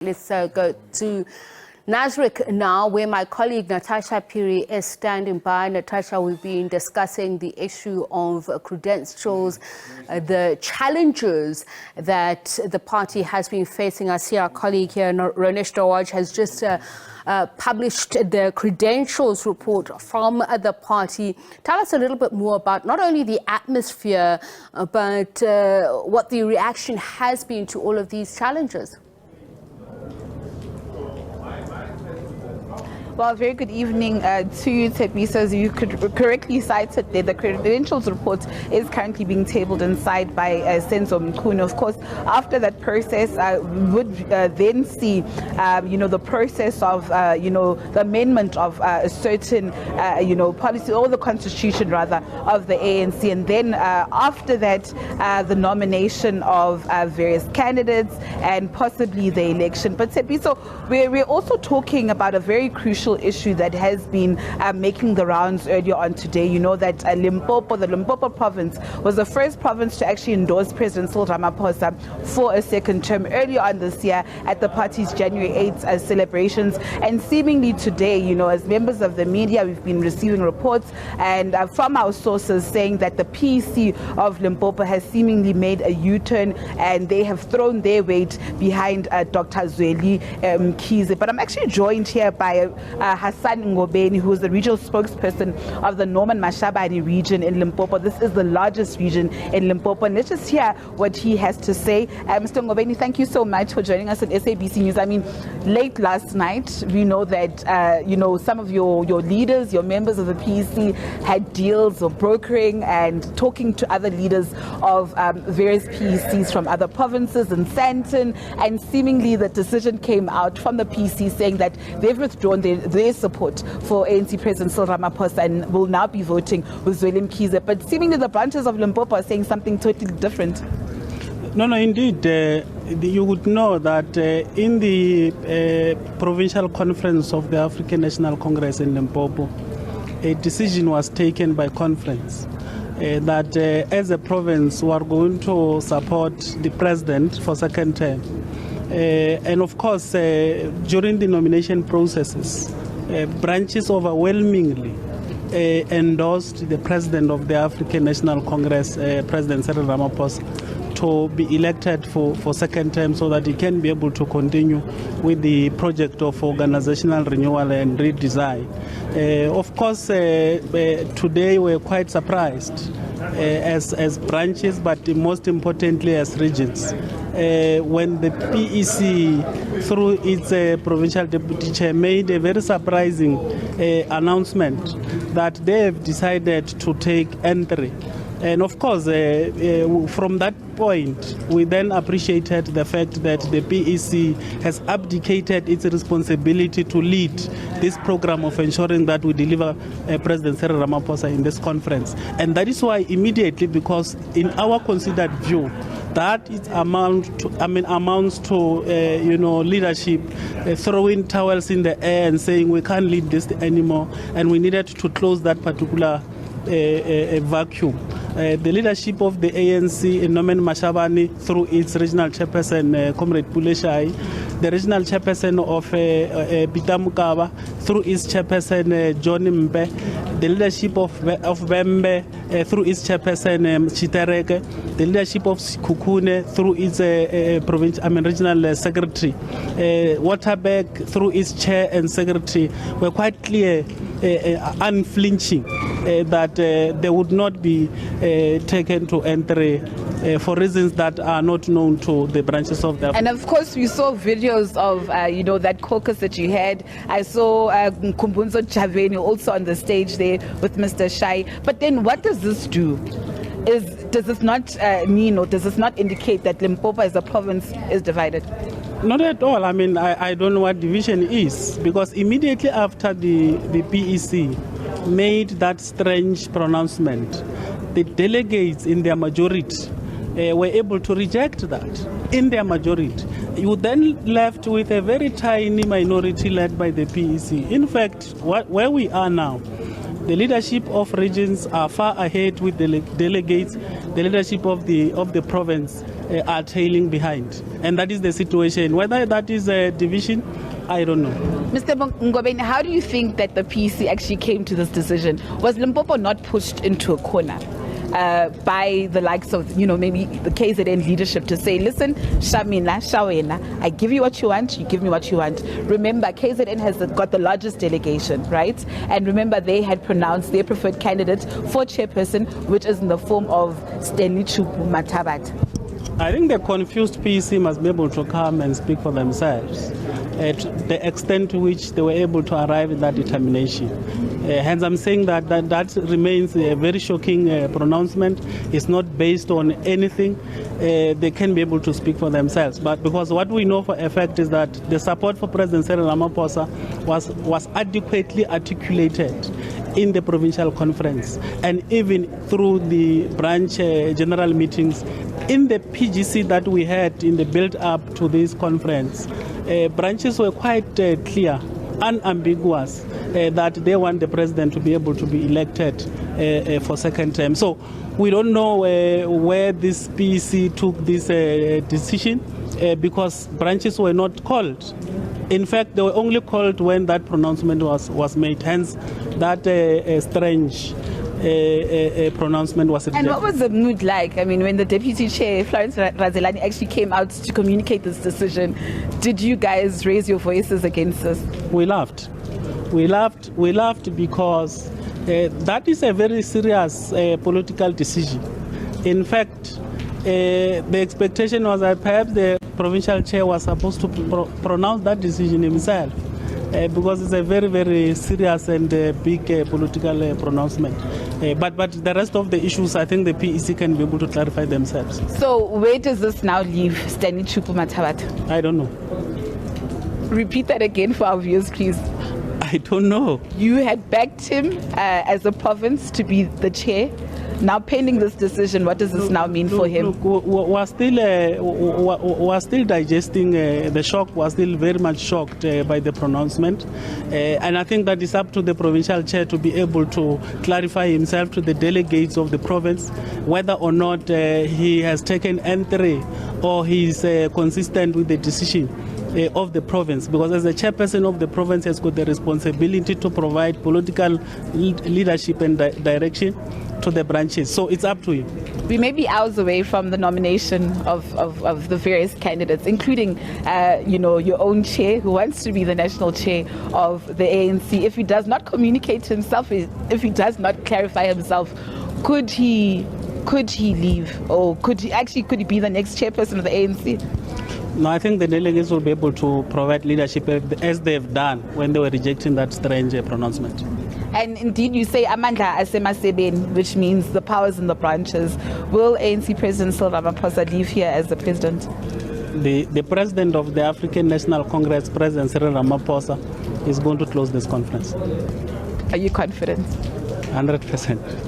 Let's go to Nasrec now, where my colleague Natash Phiri is standing by. Natasha, we've been discussing the issue of credentials, the challenges that the party has been facing. I see our colleague here, Ronesh Dawaj, has just published the credentials report from the party. Tell us a little bit more about not only the atmosphere, but what the reaction has been to all of these challenges. Well, very good evening to you, SABC. As you could correctly cited there, the credentials report is currently being tabled and signed by Senzo Mkhunu. Of course, after that process, we would then see, the process of, the amendment of a certain, policy, or the constitution, rather, of the ANC. And then after that, the nomination of various candidates and possibly the election. But SABC, we're also talking about a very crucial issue that has been making the rounds earlier on today. You know that Limpopo, the Limpopo province, was the first province to actually endorse President Cyril Ramaphosa for a second term earlier on this year at the party's January 8th celebrations. And seemingly today, as members of the media, we've been receiving reports and from our sources saying that the PEC of Limpopo has seemingly made a U-turn and they have thrown their weight behind Dr. Zweli Mkhize. But I'm actually joined here by Hassan Ngobeni, who is the regional spokesperson of the Norman Mashabane region in Limpopo. This is the largest region in Limpopo. And let's just hear what he has to say. Mr. Ngobeni, thank you so much for joining us at SABC News. I mean, late last night, we know that, some of your leaders, your members of the PEC had deals of brokering and talking to other leaders of various PECs from other provinces in Sandton. And seemingly the decision came out from the PEC saying that they've withdrawn their support for ANC President Cyril Ramaphosa and will now be voting with Zweli Mkhize. But seemingly the branches of Limpopo are saying something totally different. No, indeed. You would know that in the provincial conference of the African National Congress in Limpopo, a decision was taken by conference that as a province we are going to support the president for second term. And of course, during the nomination processes, branches overwhelmingly endorsed the president of the African National Congress, President Cyril Ramaphosa, to be elected for second term so that he can be able to continue with the project of organizational renewal and redesign. Of course, today we're quite surprised as branches, but most importantly as regions. When the PEC, through its provincial deputy chair, made a very surprising announcement that they have decided to take entry. And of course, from that point, we then appreciated the fact that the PEC has abdicated its responsibility to lead this program of ensuring that we deliver President Cyril Ramaphosa in this conference. And that is why immediately, because in our considered view, that it amounts to leadership throwing towels in the air and saying we can't lead this anymore, and we needed to close that particular vacuum. The leadership of the ANC in Norman Mashabane, through its regional chairperson, Comrade Puleshai, the regional chairperson of Bitamukaba, through its chairperson, John Mbe, the leadership of Bembe, through its chairperson, Chitereke, the leadership of Kukune, through its regional secretary, Waterberg, through its chair and secretary, were quite clear, unflinching, that they would not be taken to entry for reasons that are not known to the branches of the... And of course, we saw videos of, that caucus that you had. I saw Kumbunzo Chaveni also on the stage there with Mr. Shai. But then what does this do? Does this not mean, or does this not indicate that Limpopo as a province is divided? Not at all. I mean, I don't know what division is, because immediately after the PEC made that strange pronouncement, the delegates in their majority were able to reject that in their majority. You then left with a very tiny minority led by the PEC. In fact, where we are now, The leadership of regions are far ahead with the delegates. The leadership of the province are trailing behind. And that is the situation. Whether that is a division, I don't know. Mr. Ngobeni, how do you think that the PEC actually came to this decision? Was Limpopo not pushed into a corner by the likes of, maybe the KZN leadership to say, listen, Shamina, Shawena, I give you what you want, you give me what you want. Remember, KZN has got the largest delegation, right? And remember, they had pronounced their preferred candidate for chairperson, which is in the form of Stanley Chupu Mathabata. I think the confused PEC must be able to come and speak for themselves at the extent to which they were able to arrive at that determination. Hence, I'm saying that remains a very shocking pronouncement. It's not based on anything. They can be able to speak for themselves. But because what we know for a fact is that the support for President Cyril Ramaphosa was adequately articulated in the provincial conference and even through the branch general meetings. In the PGC that we had in the build-up to this conference, branches were quite clear, unambiguous, that they want the president to be able to be elected for second term. So we don't know where this PEC took this decision because branches were not called. In fact, they were only called when that pronouncement was made. Hence, that strange pronouncement was rejected. And what was the mood like? I mean, when the deputy chair, Florence Razelani, actually came out to communicate this decision, did you guys raise your voices against this? We laughed. We laughed because that is a very serious political decision. In fact, the expectation was that perhaps the provincial chair was supposed to pronounce that decision himself. Because it's a very, very serious and big political pronouncement. But the rest of the issues, I think the PEC can be able to clarify themselves. So where does this now leave Stanley Chupu Mathabata? I don't know. Repeat that again for our viewers, please. I don't know. You had backed him as a province to be the chair. Now, pending this decision, what does this now mean for him? We're still digesting the shock. We're still very much shocked by the pronouncement. And I think that it's up to the provincial chair to be able to clarify himself to the delegates of the province whether or not he has taken N3 or he's consistent with the decision of the province, because as the chairperson of the province has got the responsibility to provide political leadership and direction to the branches. So it's up to him. We may be hours away from the nomination of the various candidates, including, your own chair, who wants to be the national chair of the ANC. If he does not communicate himself, if he does not clarify himself, could he leave, or could he be the next chairperson of the ANC? No, I think the delegates will be able to provide leadership as they've done when they were rejecting that strange pronouncement. And indeed, you say Amandla Asemaseben, which means the powers in the branches. Will ANC President Cyril Ramaphosa leave here as the president? The president of the African National Congress, President Cyril Ramaphosa, is going to close this conference. Are you confident? 100%.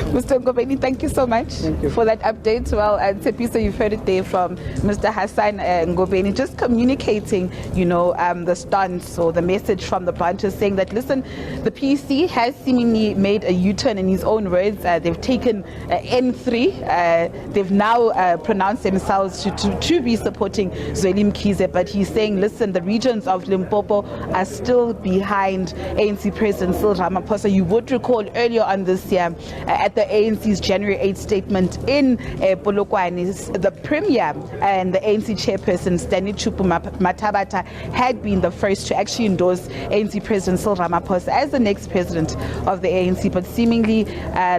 Mr. Ngobeni, thank you so much for that update. Well, Tshepiso, you've heard it there from Mr. Hassan Ngobeni, just communicating, the stance or the message from the branches saying that, listen, the PEC has seemingly made a U-turn in his own words. They've taken N3. They've now pronounced themselves to be supporting Zweli Mkhize, but he's saying, listen, the regions of Limpopo are still behind ANC President Cyril Ramaphosa. You would recall earlier on this year, at the ANC's January 8 statement in Polokwane, the Premier and the ANC chairperson, Stanley Chupu Mathabata, had been the first to actually endorse ANC President Cyril Ramaphosa as the next president of the ANC. But seemingly,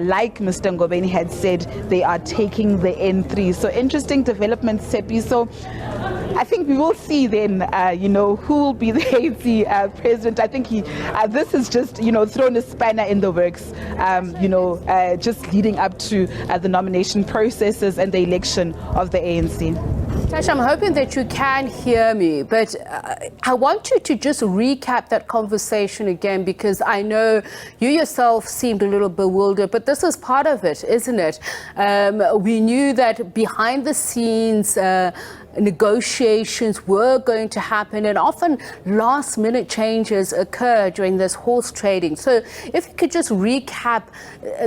like Mr. Ngobeni had said, they are taking the N3. So interesting developments, Sepi. So I think we will see then, who will be the ANC president. I think this is just, thrown a spanner in the works, just leading up to the nomination processes and the election of the ANC. Tash, I'm hoping that you can hear me, but I want you to just recap that conversation again, because I know you yourself seemed a little bewildered, but this is part of it, isn't it? We knew that behind the scenes, negotiations were going to happen, and often last-minute changes occur during this horse trading. So if you could just recap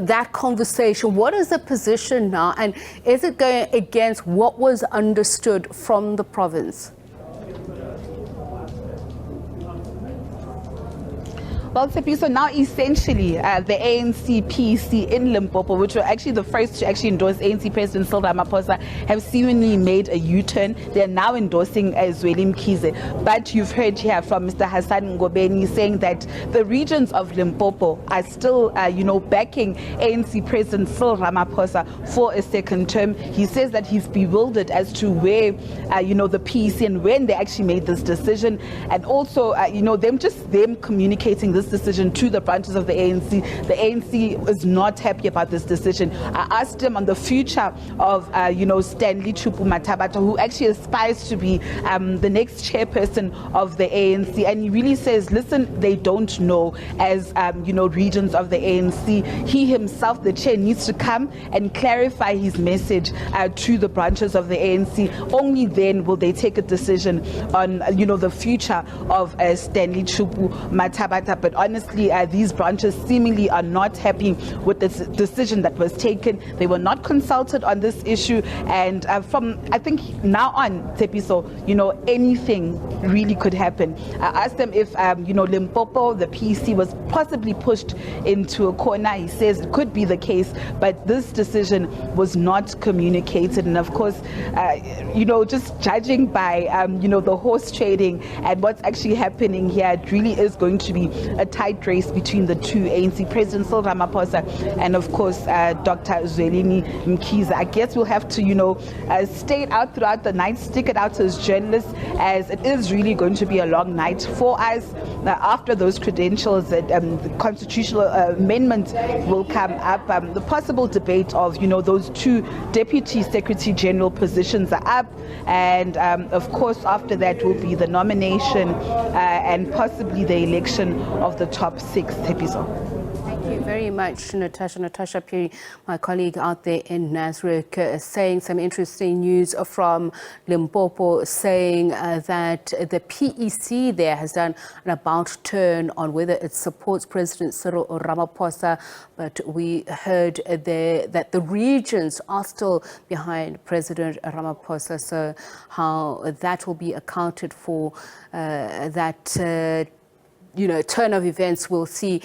that conversation, what is the position now, and is it going against what was understood from the province? Well, Tshepiso, so now essentially the ANC PEC in Limpopo, which were actually the first to actually endorse ANC President Cyril Ramaphosa, have seemingly made a U-turn. They're now endorsing Zweli Mkhize. But you've heard here from Mr. Hassan Ngobeni saying that the regions of Limpopo are still, backing ANC President Cyril Ramaphosa for a second term. He says that he's bewildered as to where, the PEC and when they actually made this decision. And also, them communicating this decision to the branches of the ANC. The ANC is not happy about this decision. I asked him on the future of, Stanley Chupu Mathabata, who actually aspires to be the next chairperson of the ANC. And he really says, listen, they don't know as, regions of the ANC. He himself, the chair, needs to come and clarify his message to the branches of the ANC. Only then will they take a decision on, the future of Stanley Chupu Mathabata. But honestly, these branches seemingly are not happy with this decision that was taken. They were not consulted on this issue, and from, I think, now on, Tshepiso, anything really could happen. I asked them if, Limpopo, the PEC, was possibly pushed into a corner. He says it could be the case, but this decision was not communicated. And of course, just judging by, the horse trading and what's actually happening here, it really is going to be a tight race between the two, ANC President Cyril Ramaphosa and, of course, Dr. Zweli Mkhize. I guess we'll have to, stay it out throughout the night, stick it out as journalists, as it is really going to be a long night for us. After those credentials, the constitutional amendment will come up. The possible debate of, those two Deputy Secretary General positions are up. And, of course, after that will be the nomination and possibly the election of the top 6 episode. Thank you very much, Natash Phiri, my colleague out there in Nasrec, saying some interesting news from Limpopo, saying that the PEC there has done an about turn on whether it supports President Cyril Ramaphosa, but we heard there that the regions are still behind President Ramaphosa, so how that will be accounted for, that turn of events, we'll see.